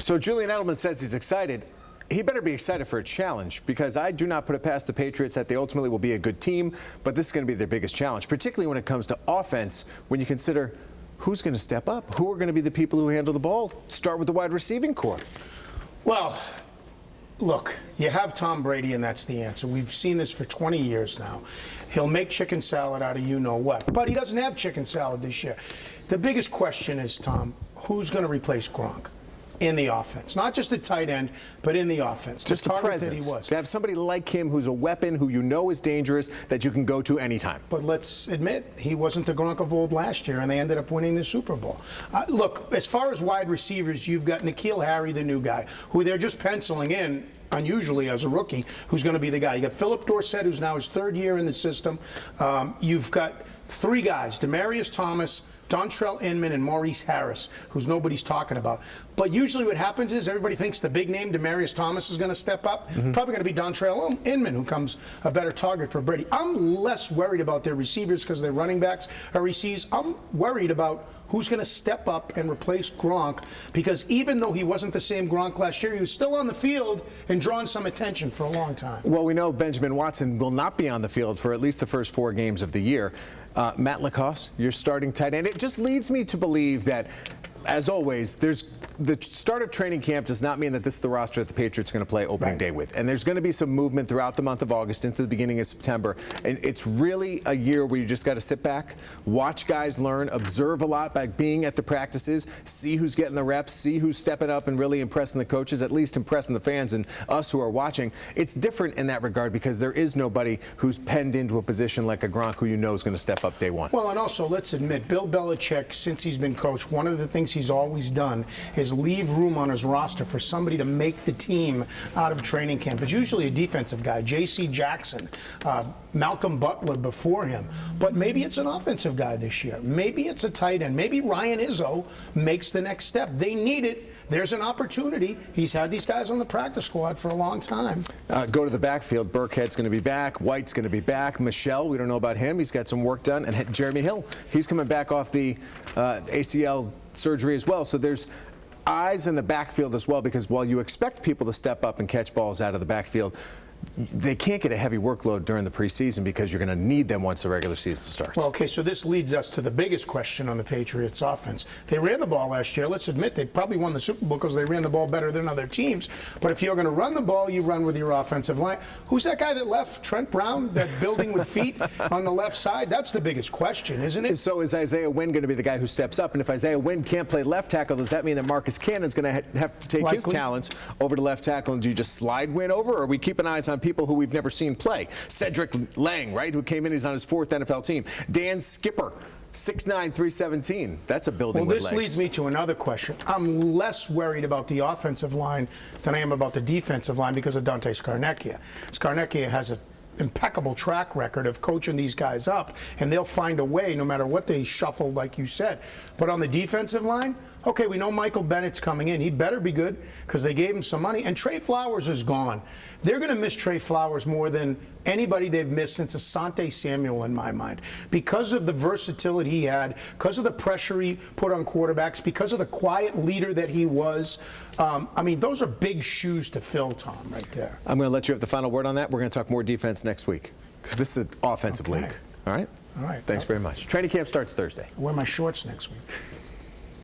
So Julian Edelman says he's excited. He better be excited for a challenge, because I do not put it past the Patriots that they ultimately will be a good team, but this is going to be their biggest challenge, particularly when it comes to offense, when you consider who's going to step up, who are going to be the people who handle the ball. Start with the wide receiving core. Well, look, you have Tom Brady, and that's the answer. We've seen this for 20 years now. He'll make chicken salad out of you-know-what, but he doesn't have chicken salad this year. The biggest question is, Tom, who's going to replace Gronk in the offense? Not just the tight end, but in the offense. Just the presence. To have somebody like him who's a weapon, who you know is dangerous, that you can go to anytime. But let's admit, he wasn't the Gronk of old last year, and they ended up winning the Super Bowl. Look, as far as wide receivers, you've got N'Keal Harry, the new guy, who they're just penciling in unusually as a rookie, who's going to be the guy. You got Philip Dorsett, who's now his third year in the system. You've got three guys, Demaryius Thomas, Dontrell Inman, and Maurice Harris, who's nobody's talking about. But usually what happens is everybody thinks the big name, Demaryius Thomas, is going to step up. Probably going to be Dontrell Inman, who comes a better target for Brady. I'm less worried about their receivers because their running backs are receivers. I'm worried about who's going to step up and replace Gronk, because even though he wasn't the same Gronk last year, he was still on the field and drawing some attention for a long time. Well, we know Benjamin Watson will not be on the field for at least the first 4 games of the year. Matt LaCosse, your starting tight end. It just leads me to believe that, as always, the start of training camp does not mean that this is the roster that the Patriots are going to play opening day with. And there's going to be some movement throughout the month of August into the beginning of September. And it's really a year where you just got to sit back, watch guys learn, observe a lot by being at the practices, see who's getting the reps, see who's stepping up and really impressing the coaches, at least impressing the fans and us who are watching. It's different in that regard because there is nobody who's penned into a position like a Gronk who you know is going to step up day one. Well, and also, let's admit, Bill Belichick, since he's been coached, one of the things he's always done is leave room on his roster for somebody to make the team out of training camp. It's usually a defensive guy, J.C. Jackson, Malcolm Butler before him. But maybe it's an offensive guy this year. Maybe it's a tight end. Maybe Ryan Izzo makes the next step. They need it. There's an opportunity. He's had these guys on the practice squad for a long time. Go to the backfield. Burkhead's going to be back. White's going to be back. Michelle, we don't know about him. He's got some work done. And Jeremy Hill, he's coming back off the ACL surgery as well. So there's eyes in the backfield as well, because while you expect people to step up and catch balls out of the backfield, they can't get a heavy workload during the preseason because you're going to need them once the regular season starts. Well, okay, so this leads us to the biggest question on the Patriots offense. They ran the ball last year. Let's admit they probably won the Super Bowl because they ran the ball better than other teams. But if you're going to run the ball, you run with your offensive line. Who's that guy that left? Trent Brown, that building with feet on the left side? That's the biggest question, isn't it? So is Isaiah Wynn going to be the guy who steps up? And if Isaiah Wynn can't play left tackle, does that mean that Marcus Cannon's going to have to take his talents over to left tackle? And do you just slide Wynn over, or are we keeping eyes on people who we've never seen play? Cedric Lang, right, who came in, he's on his 4th NFL team. Dan Skipper, 6'9", 317. That's a building with legs. Well, this leads me to another question. I'm less worried about the offensive line than I am about the defensive line because of Dante Scarnecchia. Scarnecchia has an impeccable track record of coaching these guys up, and they'll find a way no matter what they shuffle, like you said. But on the defensive line, okay, we know Michael Bennett's coming in. He'd better be good because they gave him some money. And Trey Flowers is gone. They're going to miss Trey Flowers more than anybody they've missed since Asante Samuel, in my mind, because of the versatility he had, because of the pressure he put on quarterbacks, because of the quiet leader that he was. I mean, those are big shoes to fill, Tom, right there. I'm going to let you have the final word on that. We're going to talk more defense next week because this is an offensive league. All right? All right. Thanks very much. Training camp starts Thursday. I'll wear my shorts next week.